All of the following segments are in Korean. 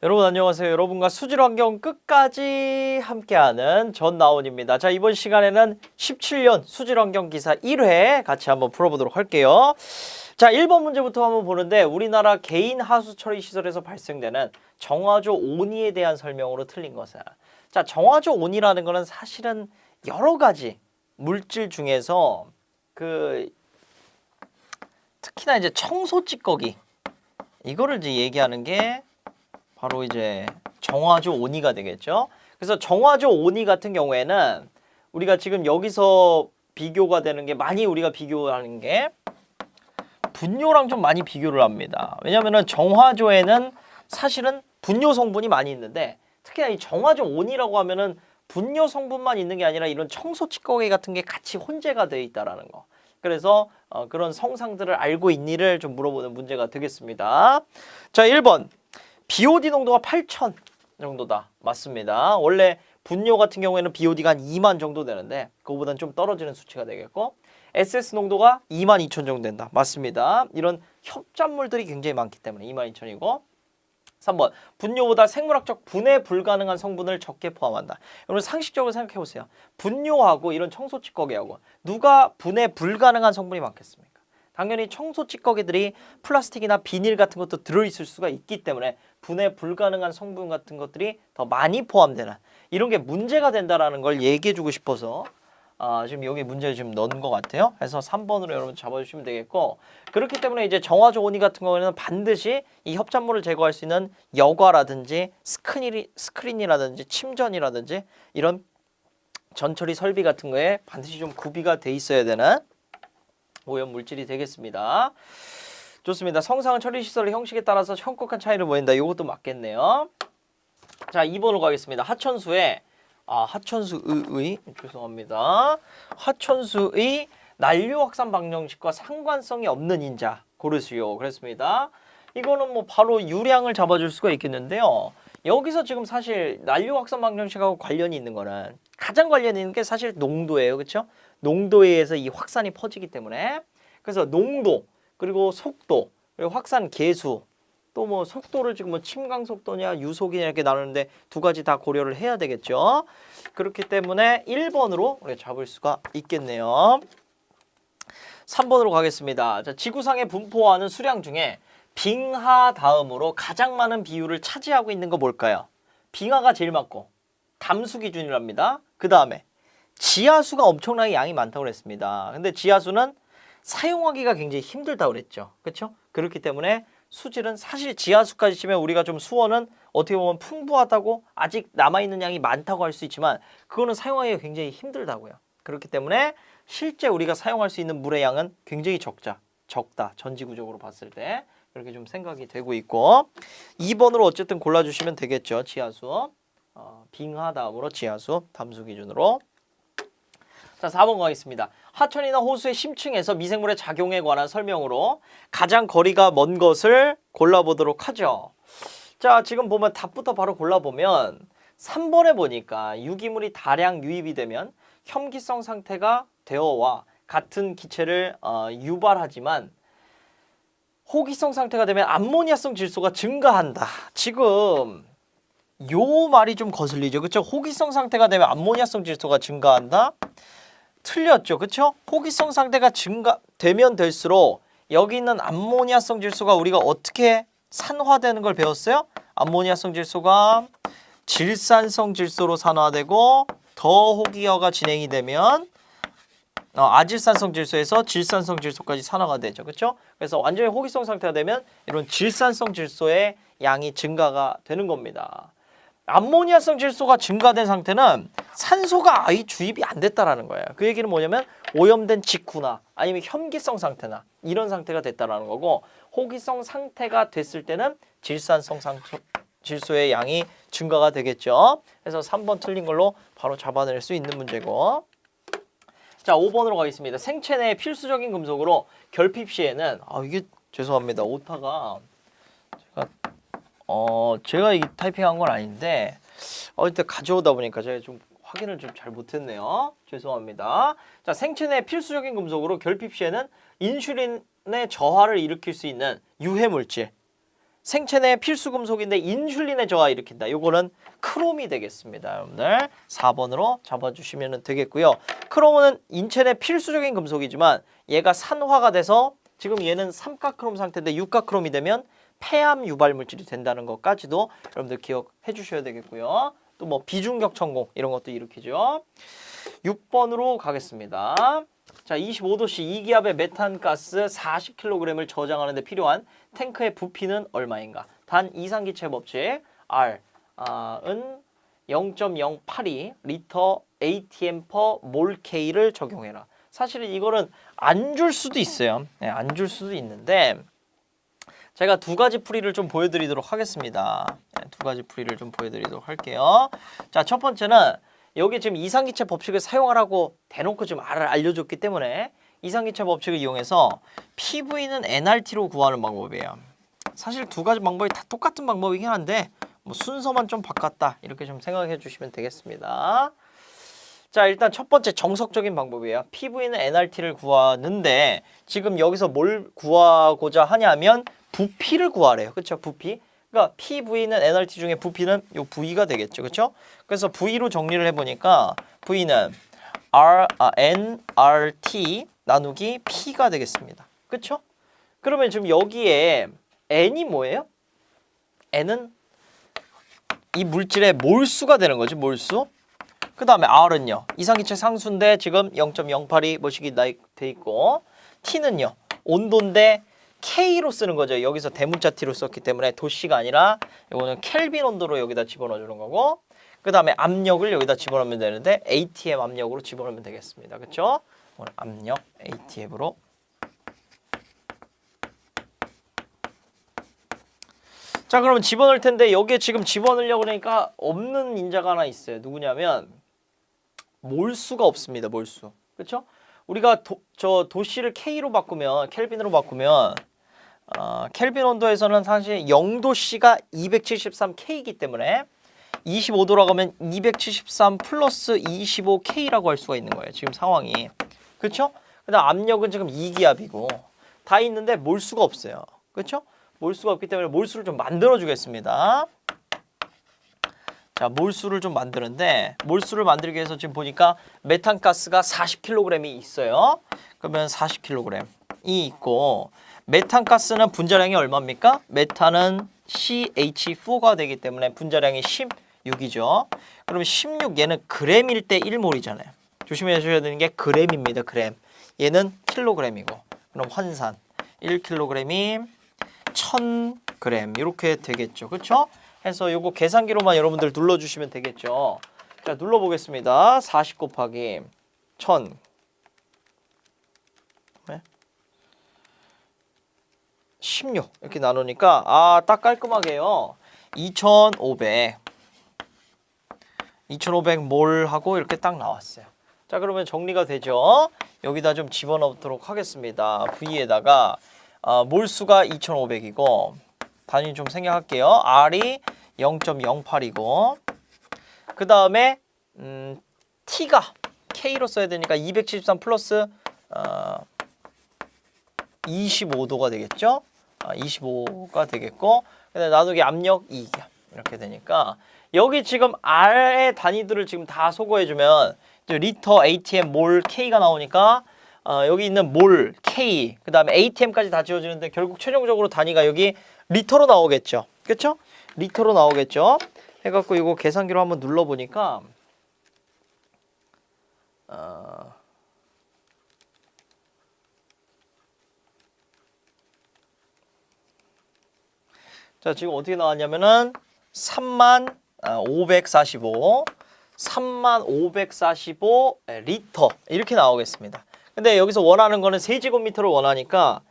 여러분 안녕하세요. 여러분과 수질 환경 끝까지 함께하는 전나온입니다. 자, 이번 시간에는 17년 수질 환경 기사 1회 같이 한번 풀어보도록 할게요. 자, 1번 문제부터 한번 보는데 우리나라 개인 하수 처리 시설에서 발생되는 정화조 온이에 대한 설명으로 틀린 것은, 자, 정화조 온이라는 거는 사실은 여러 가지 물질 중에서 특히나 이제 청소 찌꺼기 이거를 이제 얘기하는 게 바로 이제 정화조 온이가 되겠죠. 그래서 정화조 온이 같은 경우에는 우리가 지금 여기서 비교가 되는 게, 많이 우리가 비교하는 게 분뇨랑 좀 많이 비교를 합니다. 왜냐면은 정화조에는 사실은 분뇨 성분이 많이 있는데, 특히나 이 정화조 온이라고 하면은 분뇨 성분만 있는 게 아니라 이런 청소 찌꺼기 같은 게 같이 혼재가 되어 있다라는 거. 그래서 그런 성상들을 알고 있니를 좀 물어보는 문제가 되겠습니다. 자, 1번. BOD 농도가 8,000 정도다. 맞습니다. 원래 분뇨 같은 경우에는 BOD가 한 2만 정도 되는데 그거보다는 좀 떨어지는 수치가 되겠고, SS 농도가 22,000 정도 된다. 맞습니다. 이런 협잡물들이 굉장히 많기 때문에 22,000이고, 3번. 분뇨보다 생물학적 분해 불가능한 성분을 적게 포함한다. 여러분 상식적으로 생각해 보세요. 분뇨하고 이런 청소 찌꺼기하고 누가 분해 불가능한 성분이 많겠습니까? 당연히 청소 찌꺼기들이 플라스틱이나 비닐 같은 것도 들어있을 수가 있기 때문에 분해 불가능한 성분 같은 것들이 더 많이 포함되는, 이런 게 문제가 된다라는 걸 얘기해 주고 싶어서 지금 여기 문제를 지금 넣은 것 같아요. 그래서 3번으로 여러분 잡아주시면 되겠고, 그렇기 때문에 이제 정화조 온이 같은 경우에는 반드시 이 협잡물을 제거할 수 있는 여과라든지 스크린이라든지 침전이라든지 이런 전처리 설비 같은 거에 반드시 좀 구비가 돼 있어야 되는 오염 물질이 되겠습니다. 좋습니다. 성상 처리 시설의 형식에 따라서 현격한 차이를 보인다. 이것도 맞겠네요. 자, 2번으로 가겠습니다. 하천수의 죄송합니다. 하천수의 난류 확산 방정식과 상관성이 없는 인자 고르시오. 그랬습니다. 이거는 뭐 바로 유량을 잡아줄 수가 있겠는데요. 여기서 지금 사실 난류 확산 방정식하고 관련이 있는 거는, 가장 관련이 있는 게 사실 농도예요. 그렇죠? 농도에 의해서 이 확산이 퍼지기 때문에, 그래서 농도, 그리고 속도, 그리고 확산 계수, 또 뭐 속도를 지금 뭐 침강 속도냐 유속이냐 이렇게 나누는데 두 가지 다 고려를 해야 되겠죠. 그렇기 때문에 1번으로 우리가 잡을 수가 있겠네요. 3번으로 가겠습니다. 자, 지구상에 분포하는 수량 중에 빙하 다음으로 가장 많은 비율을 차지하고 있는 거 뭘까요? 빙하가 제일 많고 담수 기준이랍니다. 그 다음에 지하수가 엄청나게 양이 많다고 그랬습니다. 근데 지하수는 사용하기가 굉장히 힘들다고 그랬죠. 그렇죠? 그렇기 때문에 수질은 사실 지하수까지 치면 우리가 좀 수원은 어떻게 보면 풍부하다고, 아직 남아있는 양이 많다고 할 수 있지만 그거는 사용하기가 굉장히 힘들다고요. 그렇기 때문에 실제 우리가 사용할 수 있는 물의 양은 굉장히 적다. 전지구적으로 봤을 때 그렇게 좀 생각이 되고 있고, 2번으로 어쨌든 골라주시면 되겠죠. 지하수. 빙하 다음으로 지하수 담수 기준으로. 자, 4번 가겠습니다. 하천이나 호수의 심층에서 미생물의 작용에 관한 설명으로 가장 거리가 먼 것을 골라보도록 하죠. 자, 지금 보면 답부터 바로 골라보면 3번에 보니까 유기물이 다량 유입이 되면 혐기성 상태가 되어와 같은 기체를 유발하지만 호기성 상태가 되면 암모니아성 질소가 증가한다. 지금 요 말이 좀 거슬리죠. 그렇죠? 호기성 상태가 되면 암모니아성 질소가 증가한다. 틀렸죠. 그렇죠? 호기성 상태가 증가되면 될수록 여기 있는 암모니아성 질소가 우리가 어떻게 산화되는 걸 배웠어요? 암모니아성 질소가 질산성 질소로 산화되고 더 호기화가 진행이 되면 아질산성 질소에서 질산성 질소까지 산화가 되죠. 그렇죠? 그래서 완전히 호기성 상태가 되면 이런 질산성 질소의 양이 증가가 되는 겁니다. 암모니아성 질소가 증가된 상태는 산소가 아예 주입이 안 됐다라는 거예요. 그 얘기는 뭐냐면 오염된 직후나 아니면 혐기성 상태나 이런 상태가 됐다라는 거고, 호기성 상태가 됐을 때는 질산성 질소의 양이 증가가 되겠죠. 그래서 3번 틀린 걸로 바로 잡아낼 수 있는 문제고. 자, 5번으로 가겠습니다. 생체 내 필수적인 금속으로 결핍 시에는 이게 죄송합니다. 오타가 제가 이 타이핑한 건 아닌데 일단 가져오다 보니까 제가 좀 확인을 좀 잘 못했네요. 죄송합니다. 자, 생체 내 필수적인 금속으로 결핍 시에는 인슐린의 저하를 일으킬 수 있는 유해 물질, 생체 내 필수 금속인데 인슐린의 저하 일으킨다. 요거는 크롬이 되겠습니다. 여러분들 4번으로 잡아주시면 되겠고요. 크롬은 인체 내 필수적인 금속이지만 얘가 산화가 돼서 지금 얘는 삼가크롬 상태인데 육가크롬이 되면 폐암 유발 물질이 된다는 것까지도 여러분들 기억해 주셔야 되겠고요. 또 뭐 비중격 천공 이런 것도 일으키죠. 6번으로 가겠습니다. 자, 25도씨 2기압의 메탄가스 40kg을 저장하는 데 필요한 탱크의 부피는 얼마인가? 단 이상기체 법칙 R은 0.082 리터 ATM per 몰 K를 적용해라. 사실은 이거는 안 줄 수도 있어요. 네, 안 줄 수도 있는데 제가 두 가지 풀이를 좀 보여드리도록 하겠습니다. 네, 두 가지 풀이를 좀 보여드리도록 할게요. 자, 첫 번째는 여기 지금 이상기체 법칙을 사용하라고 대놓고 지금 알려줬기 때문에 이상기체 법칙을 이용해서 PV는 nRT로 구하는 방법이에요. 사실 두 가지 방법이 다 똑같은 방법이긴 한데 뭐 순서만 좀 바꿨다 이렇게 좀 생각해 주시면 되겠습니다. 자, 일단 첫 번째 정석적인 방법이에요. PV는 nRT를 구하는데 지금 여기서 뭘 구하고자 하냐면 부피를 구하래요. 그렇죠? 부피. 그러니까 PV는 nRT 중에 부피는 요 V가 되겠죠. 그렇죠? 그래서 V로 정리를 해보니까 V는 nRT 나누기 P가 되겠습니다. 그렇죠? 그러면 지금 여기에 N이 뭐예요? N은 이 물질의 몰수가 되는 거죠. 몰수. 그 다음에 R은요. 이상기체 상수인데 지금 0.082 뭐식이 돼 있고 T는요. 온도인데 K로 쓰는 거죠. 여기서 대문자 T로 썼기 때문에 도씨가 아니라 이거는 켈빈 온도로 여기다 집어넣어 주는 거고 그 다음에 압력을 여기다 집어넣으면 되는데 ATM 압력으로 집어넣으면 되겠습니다. 그렇죠? 오늘 압력 ATM으로 자, 그러면 집어넣을 텐데 여기에 지금 집어넣으려고 그러니까 없는 인자가 하나 있어요. 누구냐면 몰수가 없습니다. 몰수. 그렇죠? 우리가 도씨를 K로 바꾸면 켈빈으로 바꾸면 켈빈 온도에서는 사실 0도씨가 273K이기 때문에 25도라고 하면 273 플러스 25K라고 할 수가 있는 거예요. 지금 상황이. 그렇죠? 그다음 압력은 지금 2기압이고 다 있는데 몰수가 없어요. 그렇죠? 몰수가 없기 때문에 몰수를 좀 만들어 주겠습니다. 자, 몰수를 좀 만드는데 몰수를 만들기 위해서 지금 보니까 메탄가스가 40kg이 있어요. 그러면 40kg이 있고 메탄가스는 분자량이 얼마입니까? 메탄은 CH4가 되기 때문에 분자량이 16이죠. 그러면 16 얘는 그램일 때 1몰이잖아요. 조심해 주셔야 되는 게 그램입니다. 그램. 얘는 킬로그램이고 그럼 환산 1kg이 1000g 이렇게 되겠죠. 그렇죠? 해서 요거 계산기로만 여러분들 눌러주시면 되겠죠. 자, 눌러보겠습니다. 40 곱하기 1000 16 이렇게 나누니까 딱 깔끔하게요. 2500몰 하고 이렇게 딱 나왔어요. 자, 그러면 정리가 되죠. 여기다 좀 집어넣도록 하겠습니다. V에다가 몰수가 2500이고 단위 좀 생략할게요. R이 0.08이고 그 다음에 T가 K로 써야 되니까 273 플러스 25도가 되겠죠. 25가 되겠고 그다음에 나누기 압력 2기압 이렇게 되니까 여기 지금 R의 단위들을 지금 다 소거해주면 리터 ATM 몰 K가 나오니까 여기 있는 몰 K 그 다음에 ATM까지 다 지워지는데 결국 최종적으로 단위가 여기 리터로 나오겠죠. 그렇죠? 리터로 나오겠죠. 해갖고 이거 계산기로 한번 눌러보니까 자, 지금 어떻게 나왔냐면은 3545 리터 이렇게 나오겠습니다. 근데 여기서 원하는 거는 세제곱미터를 원하니까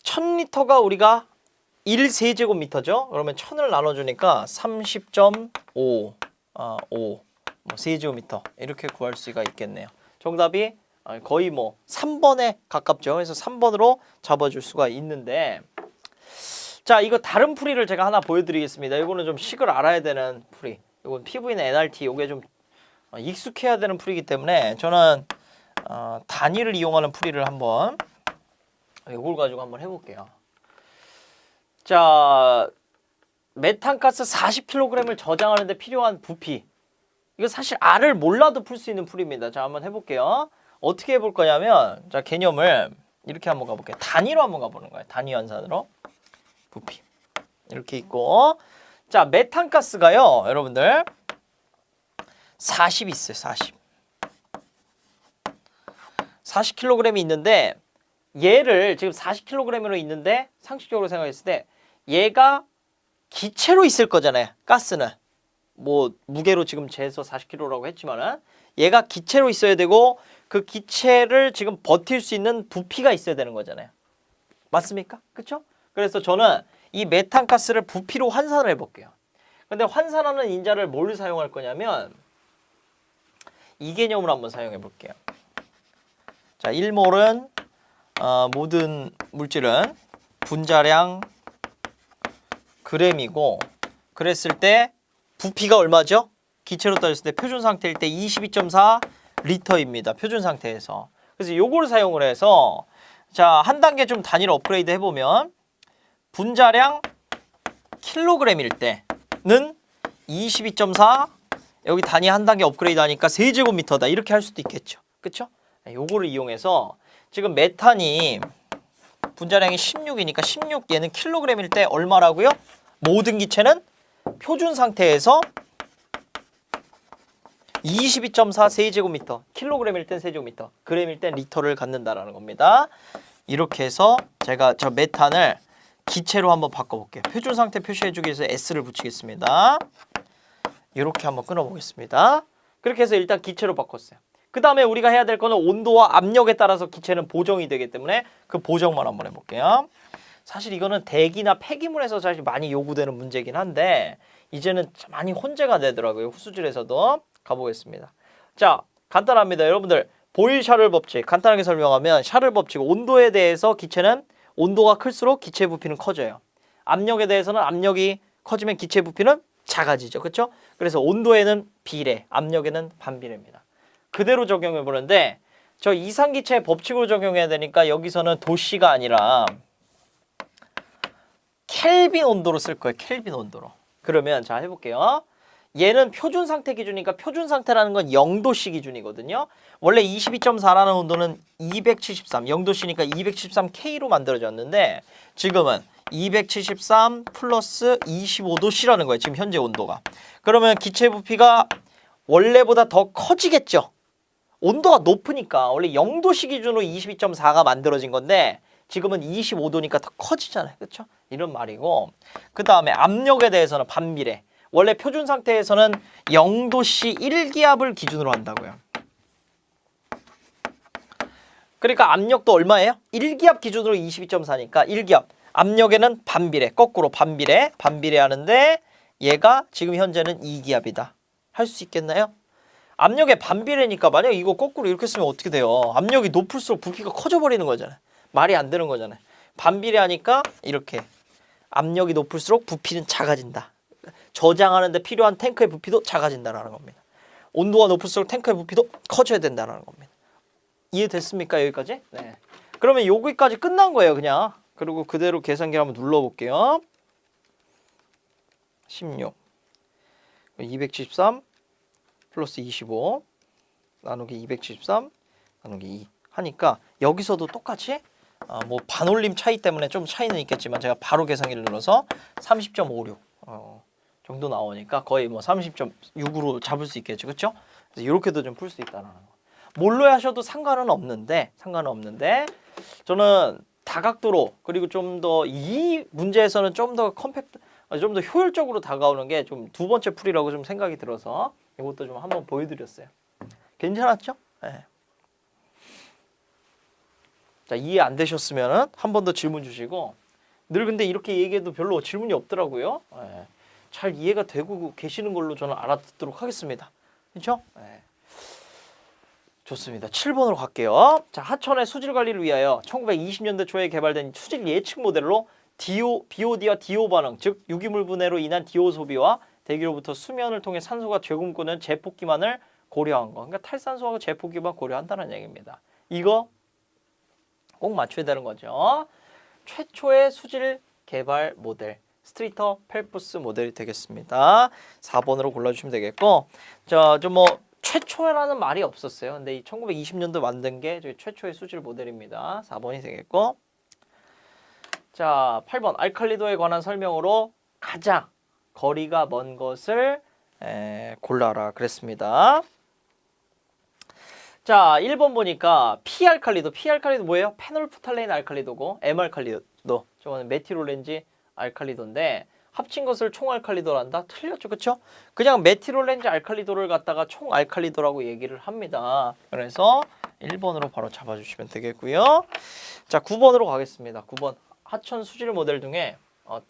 1000리터가 우리가 1세제곱미터죠. 그러면 1000을 나눠주니까 30.5 세제곱미터 이렇게 구할 수가 있겠네요. 정답이 거의 뭐 3번에 가깝죠. 그래서 3번으로 잡아줄 수가 있는데 자, 이거 다른 풀이를 제가 하나 보여드리겠습니다. 이거는 좀 식을 알아야 되는 풀이. 이건 PV는 nRT, 이게 좀 익숙해야 되는 풀이기 때문에 저는 단위를 이용하는 풀이를 한번 이걸 가지고 한번 해볼게요. 자, 메탄가스 40kg을 저장하는 데 필요한 부피. 이거 사실 R을 몰라도 풀 수 있는 풀입니다. 자, 한번 해볼게요. 어떻게 해볼 거냐면, 자, 개념을 이렇게 한번 가볼게요. 단위로 한번 가보는 거예요. 단위 연산으로. 부피. 이렇게 있고. 자, 메탄가스가요, 여러분들. 40 있어요, 40. 40kg이 있는데, 얘를 지금 40kg으로 있는데, 상식적으로 생각했을 때, 얘가 기체로 있을 거잖아요, 가스는. 뭐 무게로 지금 재서 40kg라고 했지만은 얘가 기체로 있어야 되고 그 기체를 지금 버틸 수 있는 부피가 있어야 되는 거잖아요. 맞습니까? 그렇죠? 그래서 저는 이 메탄가스를 부피로 환산을 해볼게요. 근데 환산하는 인자를 뭘 사용할 거냐면 이 개념을 한번 사용해 볼게요. 자, 1몰은 모든 물질은 분자량 g이고 그랬을 때 부피가 얼마죠? 기체로 따졌을 때 표준 상태일 때 22.4 리터입니다. 표준 상태에서. 그래서 요거를 사용을 해서 자, 한 단계 좀 단위를 업그레이드 해보면 분자량 킬로그램일 때는 22.4 여기 단위 한 단계 업그레이드 하니까 세제곱미터다. 이렇게 할 수도 있겠죠. 그쵸? 요거를 이용해서 지금 메탄이 분자량이 16이니까 16 얘는 킬로그램일 때 얼마라고요? 모든 기체는 표준 상태에서 22.4 세제곱미터, 킬로그램일 땐 세제곱미터, 그램일 땐 리터를 갖는다라는 겁니다. 이렇게 해서 제가 저 메탄을 기체로 한번 바꿔볼게요. 표준 상태 표시해주기 위해서 S를 붙이겠습니다. 이렇게 한번 끊어보겠습니다. 그렇게 해서 일단 기체로 바꿨어요. 그 다음에 우리가 해야 될 거는 온도와 압력에 따라서 기체는 보정이 되기 때문에 그 보정만 한번 해볼게요. 사실 이거는 대기나 폐기물에서 사실 많이 요구되는 문제긴 한데 이제는 많이 혼재가 되더라고요. 후수질에서도. 가보겠습니다. 자, 간단합니다. 여러분들 보일 샤를 법칙 간단하게 설명하면 샤를 법칙 온도에 대해서 기체는 온도가 클수록 기체 부피는 커져요. 압력에 대해서는 압력이 커지면 기체 부피는 작아지죠. 그렇죠? 그래서 온도에는 비례, 압력에는 반비례입니다. 그대로 적용해 보는데 저 이상기체의 법칙으로 적용해야 되니까 여기서는 도씨가 아니라 켈빈 온도로 쓸 거예요. 켈빈 온도로. 그러면 자 해볼게요. 얘는 표준 상태 기준이니까 표준 상태라는 건 0도씨 기준이거든요. 원래 22.4라는 온도는 273, 0도씨니까 273K로 만들어졌는데 지금은 273 플러스 25도씨라는 거예요. 지금 현재 온도가. 그러면 기체 부피가 원래보다 더 커지겠죠. 온도가 높으니까 원래 0도씨 기준으로 22.4가 만들어진 건데 지금은 25도니까 더 커지잖아요. 그렇죠? 이런 말이고 그 다음에 압력에 대해서는 반비례. 원래 표준 상태에서는 0도씨 1기압을 기준으로 한다고요. 그러니까 압력도 얼마예요? 1기압 기준으로 22.4니까 1기압. 압력에는 반비례, 거꾸로 반비례 하는데 얘가 지금 현재는 2기압이다. 할 수 있겠나요? 압력의 반비례니까 만약 이거 거꾸로 이렇게 쓰면 어떻게 돼요? 압력이 높을수록 부피가 커져 버리는 거잖아요. 말이 안 되는 거잖아요. 반비례하니까 이렇게 압력이 높을수록 부피는 작아진다. 저장하는 데 필요한 탱크의 부피도 작아진다는 겁니다. 온도가 높을수록 탱크의 부피도 커져야 된다는 겁니다. 이해됐습니까? 여기까지? 네. 그러면 여기까지 끝난 거예요. 그냥. 그리고 그대로 계산기를 한번 눌러볼게요. 16 273 플러스 25 나누기 273 나누기 2 하니까 여기서도 똑같이 뭐 반올림 차이 때문에 좀 차이는 있겠지만 제가 바로 계산기를 눌러서 30.56 정도 나오니까 거의 뭐 30.6으로 잡을 수 있겠죠. 그렇죠? 그래서 이렇게도 좀 풀 수 있다는 거. 뭘로 하셔도 상관은 없는데 저는 다각도로 그리고 좀 더 이 문제에서는 좀 더 컴팩트 좀 더 효율적으로 다가오는 게 좀 두 번째 풀이라고 좀 생각이 들어서 이것도 좀 한번 보여드렸어요. 괜찮았죠? 네. 자, 이해 안 되셨으면은 한 번 더 질문 주시고 늘 근데 이렇게 얘기해도 별로 질문이 없더라고요. 네. 잘 이해가 되고 계시는 걸로 저는 알아듣도록 하겠습니다. 그렇죠? 네. 좋습니다. 7번으로 갈게요. 자, 하천의 수질 관리를 위하여 1920년대 초에 개발된 수질 예측 모델로 BOD와 DO 반응, 즉 유기물 분해로 인한 DO 소비와 대기로부터 수면을 통해 산소가 되굶고는 제폭 기만을 고려한 거. 그러니까 탈산소하고 제폭 기만 고려한다는 얘기입니다. 이거 꼭 맞춰야 되는 거죠. 최초의 수질 개발 모델 스트리터 펠프스 모델이 되겠습니다. 4번으로 골라주시면 되겠고, 자, 좀 뭐 최초라는 말이 없었어요. 근데 이 1920년도 만든 게 저희 최초의 수질 모델입니다. 4번이 되겠고, 자, 8번 알칼리도에 관한 설명으로 가장 거리가 먼 것을 골라라 그랬습니다. 자, 1번 보니까 P알칼리도 뭐예요? 페놀프탈레인 알칼리도고 M알칼리도 저거는 메틸올렌지 알칼리도인데 합친 것을 총알칼리도란다? 틀렸죠, 그쵸? 그냥 메틸올렌지 알칼리도를 갖다가 총알칼리도라고 얘기를 합니다. 그래서 1번으로 바로 잡아주시면 되겠고요. 자, 9번으로 가겠습니다. 9번 하천 수질 모델 중에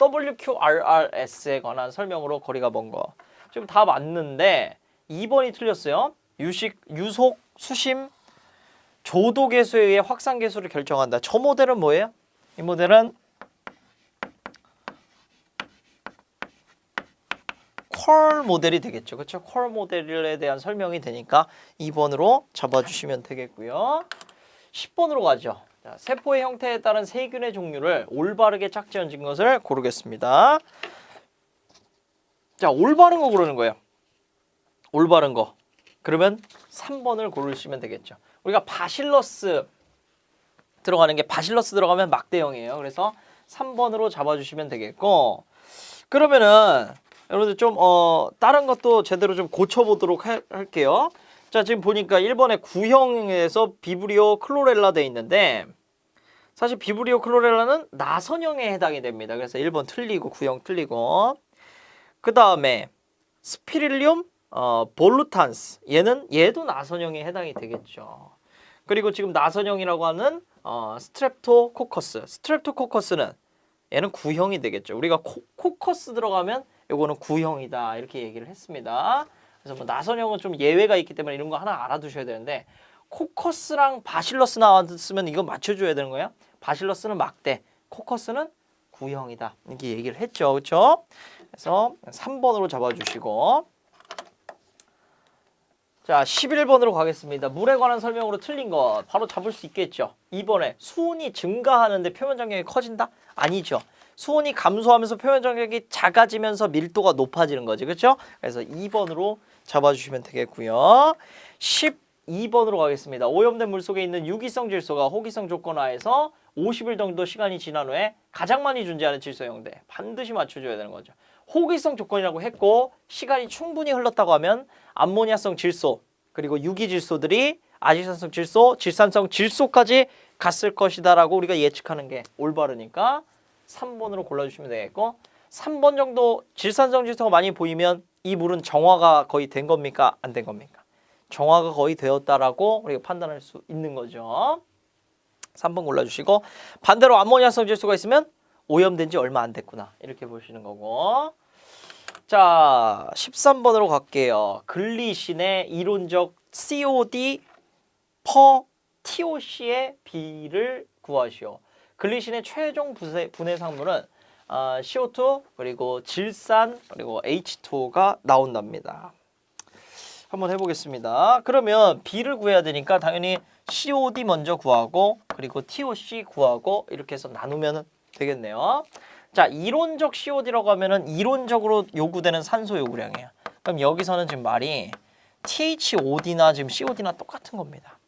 WQRRS에 관한 설명으로 거리가 먼 거. 지금 다 맞는데 2번이 틀렸어요. 유속, 수심, 조도 계수에 의해 확산 계수를 결정한다. 저 모델은 뭐예요? 이 모델은 콜 모델이 되겠죠. 그렇죠? 콜 모델에 대한 설명이 되니까 2번으로 잡아주시면 되겠고요. 10번으로 가죠. 자, 세포의 형태에 따른 세균의 종류를 올바르게 짝지어진 것을 고르겠습니다. 자, 올바른 거 고르는 거예요. 올바른 거. 그러면 3번을 고르시면 되겠죠. 우리가 바실러스 들어가는 게 바실러스 들어가면 막대형이에요. 그래서 3번으로 잡아주시면 되겠고, 그러면은 여러분들 좀 다른 것도 제대로 좀 고쳐보도록 할게요. 자, 지금 보니까 1번에 구형에서 비브리오 클로렐라 돼 있는데 사실 비브리오 클로렐라는 나선형에 해당이 됩니다. 그래서 1번 틀리고 구형 틀리고, 그 다음에 스피릴리움 볼루탄스 얘도 나선형에 해당이 되겠죠. 그리고 지금 나선형이라고 하는 스트랩토코커스는 얘는 구형이 되겠죠. 우리가 코커스 들어가면 요거는 구형이다 이렇게 얘기를 했습니다. 그래서 뭐 나선형은 좀 예외가 있기 때문에 이런 거 하나 알아두셔야 되는데, 코커스랑 바실러스 나왔으면 이거 맞춰줘야 되는 거예요. 바실러스는 막대, 코커스는 구형이다 이렇게 얘기를 했죠. 그렇죠? 그래서 3번으로 잡아주시고, 자, 11번으로 가겠습니다. 물에 관한 설명으로 틀린 거 바로 잡을 수 있겠죠. 2번에 수온이 증가하는데 표면 장력이 커진다? 아니죠. 수온이 감소하면서 표면 장력이 작아지면서 밀도가 높아지는 거지. 그렇죠? 그래서 2번으로 잡아주시면 되겠고요. 12번으로 가겠습니다. 오염된 물 속에 있는 유기성 질소가 호기성 조건 하에서 50일 정도 시간이 지난 후에 가장 많이 존재하는 질소 형태. 반드시 맞춰줘야 되는 거죠. 호기성 조건이라고 했고 시간이 충분히 흘렀다고 하면 암모니아성 질소 그리고 유기 질소들이 아질산성 질소, 질산성 질소까지 갔을 것이다라고 우리가 예측하는 게 올바르니까 3번으로 골라주시면 되겠고, 3번 정도 질산성 질소가 많이 보이면 이 물은 정화가 거의 된 겁니까? 안 된 겁니까? 정화가 거의 되었다라고 우리가 판단할 수 있는 거죠. 3번 골라주시고, 반대로 암모니아성 질소가 있으면 오염된 지 얼마 안 됐구나 이렇게 보시는 거고. 자, 13번으로 갈게요. 글리신의 이론적 COD per TOC의 비를 구하시오. 글리신의 최종 분해 상물은 CO2 그리고 질산 그리고 H2O가 나온답니다. 한번 해보겠습니다. 그러면 B를 구해야 되니까 당연히 COD 먼저 구하고 그리고 TOC 구하고 이렇게 해서 나누면 되겠네요. 자, 이론적 COD라고 하면은 이론적으로 요구되는 산소 요구량이에요. 그럼 여기서는 지금 말이 THOD나 지금 COD나 똑같은 겁니다.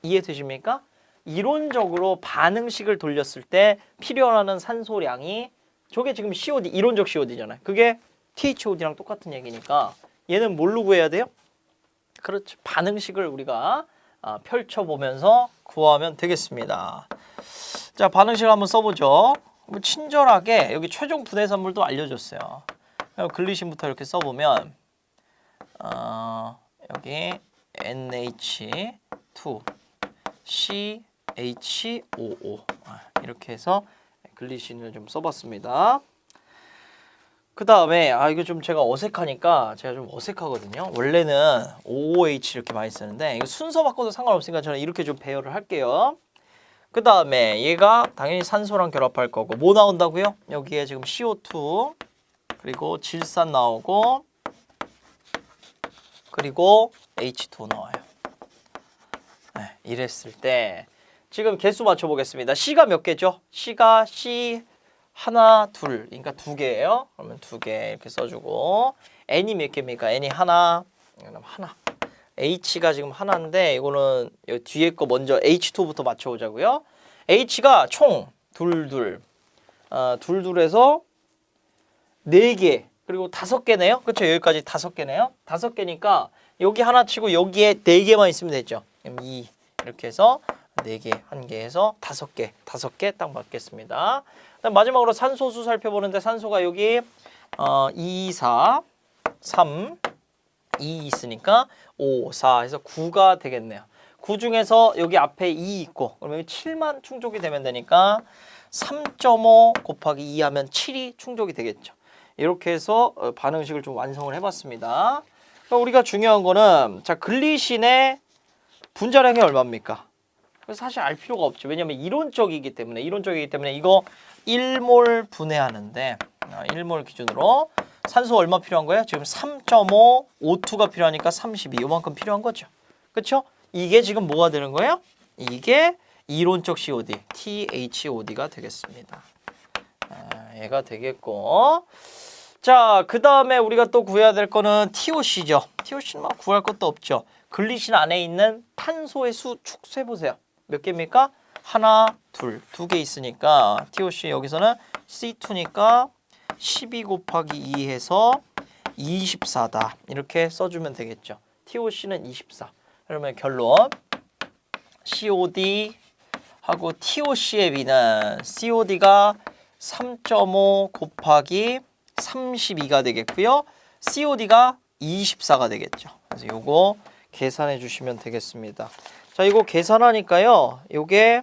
이해되십니까? 이론적으로 반응식을 돌렸을 때 필요로 산소량이 저게 지금 COD, 이론적 COD잖아요. 그게 THOD랑 똑같은 얘기니까 얘는 뭘로 구해야 돼요? 그렇죠. 반응식을 우리가 펼쳐보면서 구하면 되겠습니다. 자, 반응식을 한번 써보죠. 친절하게 여기 최종 분해 산물도 알려줬어요. 글리신부터 이렇게 써보면 여기 NH2 CHOO 이렇게 해서 글리신을 좀 써봤습니다. 그 다음에 이거 좀 제가 어색하니까 제가 좀 어색하거든요. 원래는 OOH 이렇게 많이 쓰는데 이거 순서 바꿔도 상관없으니까 저는 이렇게 좀 배열을 할게요. 그 다음에 얘가 당연히 산소랑 결합할 거고 뭐 나온다고요? 여기에 지금 CO2 그리고 질산 나오고 그리고 H2O 나와요. 네, 이랬을 때 지금 개수 맞춰보겠습니다. C가 몇 개죠? C가 C 하나, 둘. 그러니까 두 개예요. 그러면 두 개 이렇게 써주고 n이 몇 개입니까? n이 하나. 그럼 하나. h가 지금 하나인데 이거는 여기 뒤에 거 먼저 h2부터 맞춰보자고요. h가 총 둘둘에서 4개 그리고 5개네요. 그렇죠? 여기까지 5개네요. 5개니까 여기 하나 치고 여기에 4개만 있으면 되죠. 그럼 2 이렇게 해서 4개, 1개에서 5개 딱 맞겠습니다. 그다음 마지막으로 산소수 살펴보는데 산소가 여기 2, 4, 3, 2 있으니까 5, 4 해서 9가 되겠네요. 9 중에서 여기 앞에 2 있고 그러면 여기 7만 충족이 되면 되니까 3.5 곱하기 2 하면 7이 충족이 되겠죠. 이렇게 해서 반응식을 좀 완성을 해봤습니다. 그러니까 우리가 중요한 거는 자 글리신의 분자량이 얼마입니까? 사실 알 필요가 없죠. 왜냐하면 이론적이기 때문에 이거 1몰 분해하는데 1몰 기준으로 산소 얼마 필요한 거예요? 지금 3.5 O2가 필요하니까 32 요만큼 필요한 거죠. 그렇죠? 이게 지금 뭐가 되는 거예요? 이게 이론적 COD, THOD가 되겠습니다. 얘가 되겠고 자, 그 다음에 우리가 또 구해야 될 거는 TOC죠. TOC는 막 구할 것도 없죠. 글리신 안에 있는 탄소의 수 축 세보세요. 몇 개입니까? 하나, 둘, 2개 있으니까 TOC 여기서는 C2니까 12 곱하기 2 해서 24다. 이렇게 써주면 되겠죠. TOC는 24. 그러면 결론 COD 하고 TOC의 비는 COD가 3.5 곱하기 32가 되겠고요. COD가 24가 되겠죠. 그래서 요거 계산해 주시면 되겠습니다. 자, 이거 계산하니까요. 요게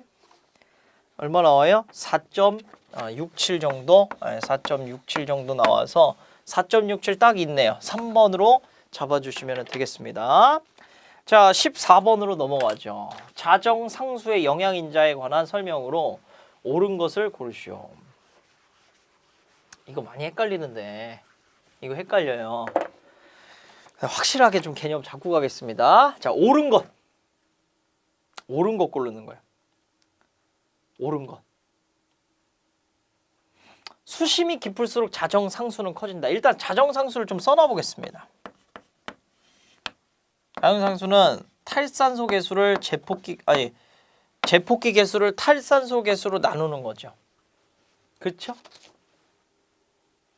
얼마 나와요? 4.67 정도? 4.67 정도 나와서 4.67 딱 있네요. 3번으로 잡아주시면 되겠습니다. 자, 14번으로 넘어가죠. 자정상수의 영양인자에 관한 설명으로 옳은 것을 고르시오. 이거 많이 헷갈리는데 이거 헷갈려요. 확실하게 좀 개념 잡고 가겠습니다. 자, 옳은 것 고르는 거예요. 옳은 것. 수심이 깊을수록 자정상수는 커진다. 일단 자정상수를 좀 써놔 보겠습니다. 자정상수는 탈산소 개수를 제폭기 개수를 탈산소 개수로 나누는 거죠. 그렇죠?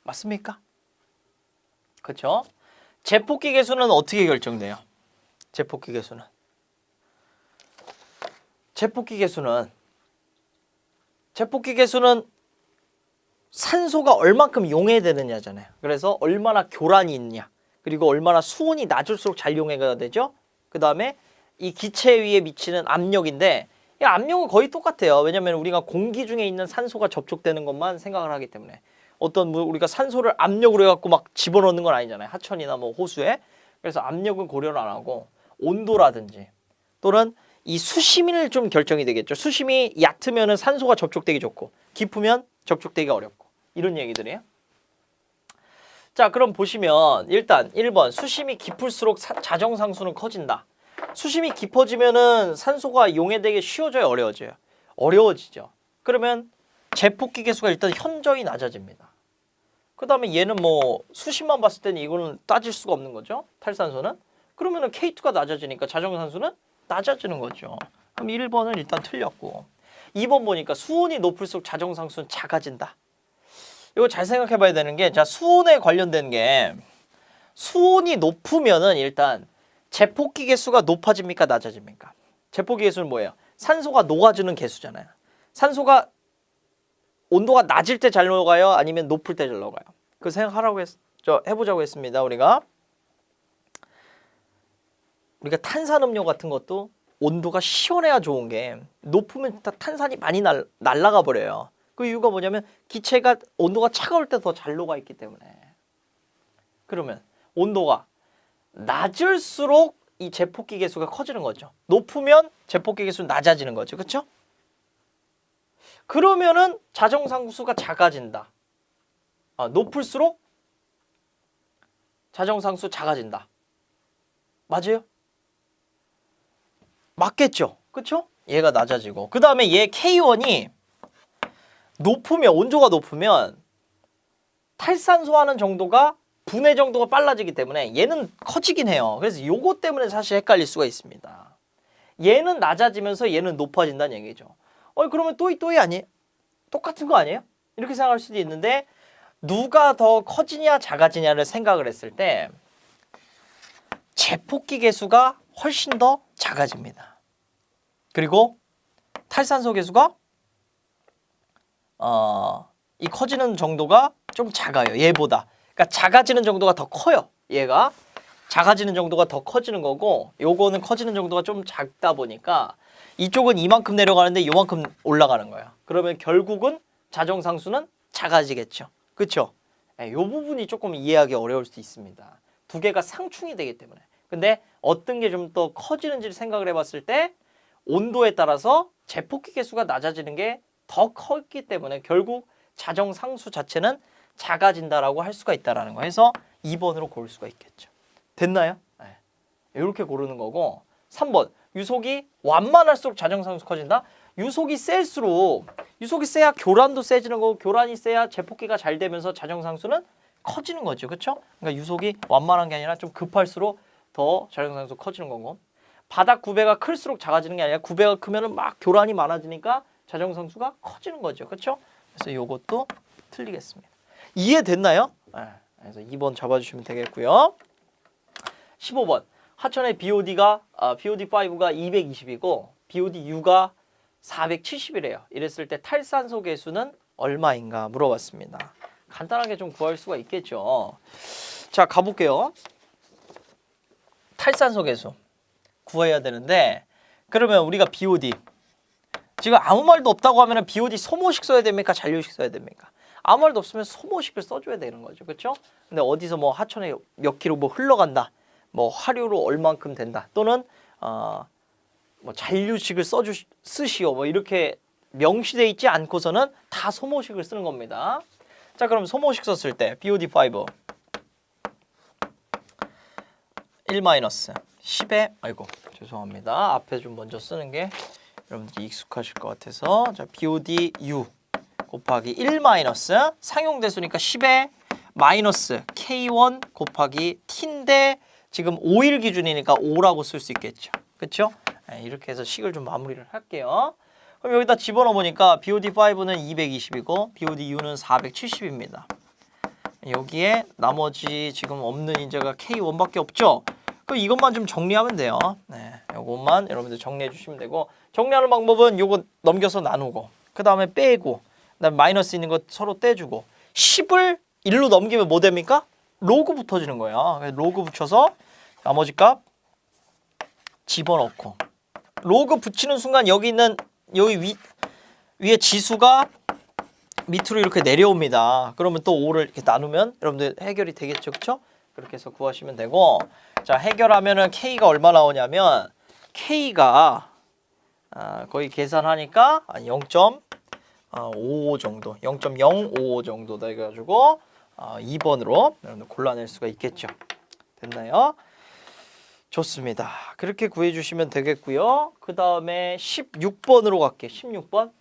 맞습니까? 그렇죠? 제폭기 개수는 어떻게 결정돼요? 제폭기 개수는 산소가 얼만큼 용해되느냐잖아요. 그래서 얼마나 교란이 있냐, 그리고 얼마나 수온이 낮을수록 잘 용해가 되죠. 그 다음에 이 기체 위에 미치는 압력인데 이 압력은 거의 똑같아요. 왜냐하면 우리가 공기 중에 있는 산소가 접촉되는 것만 생각을 하기 때문에 어떤 우리가 산소를 압력으로 해갖고 막 집어넣는 건 아니잖아요. 하천이나 뭐 호수에. 그래서 압력은 고려를 안 하고 온도라든지 또는 이 수심을 좀 결정이 되겠죠. 수심이 얕으면은 산소가 접촉되기 좋고 깊으면 접촉되기가 어렵고 이런 얘기들이에요. 자, 그럼 보시면 일단 1번 수심이 깊을수록 자정상수는 커진다. 수심이 깊어지면은 산소가 용해되기 쉬워져요, 어려워져요? 어려워지죠. 그러면 제폭기 개수가 일단 현저히 낮아집니다. 그 다음에 얘는 뭐 수심만 봤을 때는 이거는 따질 수가 없는 거죠. 탈산소는. 그러면은 K2가 낮아지니까 자정산수는 낮아지는 거죠. 그럼 1번은 일단 틀렸고 2번 보니까 수온이 높을수록 자정상수는 작아진다. 이거 잘 생각해 봐야 되는 게 자, 수온에 관련된 게 수온이 높으면은 일단 제폭기 개수가 높아집니까 낮아집니까? 제폭기 개수는 뭐예요? 산소가 녹아주는 개수잖아요. 산소가 온도가 낮을 때 잘 녹아요? 아니면 높을 때 잘 녹아요? 그 생각하라고 해보자고 했습니다. 우리가 탄산음료 같은 것도 온도가 시원해야 좋은 게 높으면 탄산이 많이 날아가 버려요. 그 이유가 뭐냐면 기체가 온도가 차가울 때 더 잘 녹아 있기 때문에. 그러면 온도가 낮을수록 이 제폭기 개수가 커지는 거죠. 높으면 제폭기 개수는 낮아지는 거죠. 그렇죠? 그러면은 자정상수가 작아진다. 높을수록 자정상수 작아진다. 맞아요? 맞겠죠? 그렇죠? 얘가 낮아지고 그 다음에 얘 K1이 높으면 온도가 높으면 탈산소하는 정도가 분해 정도가 빨라지기 때문에 얘는 커지긴 해요. 그래서 요거 때문에 사실 헷갈릴 수가 있습니다. 얘는 낮아지면서 얘는 높아진다는 얘기죠. 그러면 또이 아니에요? 똑같은 거 아니에요? 이렇게 생각할 수도 있는데 누가 더 커지냐 작아지냐를 생각을 했을 때 제폭기 계수가 훨씬 더 작아집니다. 그리고 탈산소 계수가 이 커지는 정도가 좀 작아요. 얘보다. 그러니까 작아지는 정도가 더 커요. 얘가 작아지는 정도가 더 커지는 거고 요거는 커지는 정도가 좀 작다 보니까 이쪽은 이만큼 내려가는데 요만큼 올라가는 거예요. 그러면 결국은 자정상수는 작아지겠죠. 그렇죠? 요 부분이 조금 이해하기 어려울 수 있습니다. 두 개가 상충이 되기 때문에. 근데 어떤 게 좀 더 커지는지를 생각을 해봤을 때 온도에 따라서 제폭기 계수가 낮아지는 게 더 컸기 때문에 결국 자정상수 자체는 작아진다라고 할 수가 있다라는 거 해서 2번으로 고를 수가 있겠죠. 됐나요? 네. 이렇게 고르는 거고 3번 유속이 완만할수록 자정상수 커진다. 유속이 셀수록 유속이 세야 교란도 세지는 거고 교란이 세야 제폭기가 잘 되면서 자정상수는 커지는 거죠. 그렇죠? 그러니까 유속이 완만한 게 아니라 좀 급할수록 더 자정상수 커지는 거고 바닥 구배가 클수록 작아지는 게 아니라 구배가 크면은 막 교란이 많아지니까 자정상수가 커지는 거죠. 그렇죠? 그래서 이것도 틀리겠습니다. 이해됐나요? 네. 그래서 2번 잡아주시면 되겠고요. 15번 하천의 BOD가 BOD5가 220이고 BOD-U가 470이래요. 이랬을 때 탈산소 계수는 얼마인가 물어봤습니다. 간단하게 좀 구할 수가 있겠죠. 자, 가볼게요. 탈산소 계수 구해야 되는데 그러면 우리가 BOD 지금 아무 말도 없다고 하면 BOD 소모식 써야 됩니까? 잔류식 써야 됩니까? 아무 말도 없으면 소모식을 써줘야 되는 거죠. 그렇죠? 근데 어디서 뭐 하천에 몇 킬로 뭐 흘러간다. 뭐 화류로 얼만큼 된다. 또는 뭐 잔류식을 쓰시오. 뭐 이렇게 명시돼 있지 않고서는 다 소모식을 쓰는 겁니다. 자, 그럼 소모식 썼을 때 BOD5 1-10에 아이고 죄송합니다. 앞에 좀 먼저 쓰는 게 여러분들이 익숙하실 것 같아서 자 BOD-U 곱하기 1 상용대수니까 10에 마이너스 K1 곱하기 T인데 지금 5일 기준이니까 5라고 쓸 수 있겠죠. 그렇죠? 이렇게 해서 식을 좀 마무리를 할게요. 그럼 여기다 집어넣어 보니까 BOD5는 220이고 BOD-U는 470입니다. 여기에 나머지 지금 없는 인자가 K1밖에 없죠? 그럼 이것만 좀 정리하면 돼요. 네, 이것만 여러분들 정리해 주시면 되고 정리하는 방법은 요거 넘겨서 나누고 그 다음에 빼고 그다음에 마이너스 있는 거 서로 떼주고 10을 1로 넘기면 뭐 됩니까? 로그 붙어지는 거예요. 로그 붙여서 나머지 값 집어넣고 로그 붙이는 순간 여기 있는 여기 위에 지수가 밑으로 이렇게 내려옵니다. 그러면 또 5를 이렇게 나누면 여러분들 해결이 되겠죠. 그렇죠? 그렇게 해서 구하시면 되고 자 해결하면은 K가 얼마 나오냐면 K가 거의 계산하니까 0.55 정도 0.055 정도다 해가지고 2번으로 여러분들 골라낼 수가 있겠죠. 됐나요? 좋습니다. 그렇게 구해주시면 되겠고요. 그 다음에 16번으로 갈게요. 16번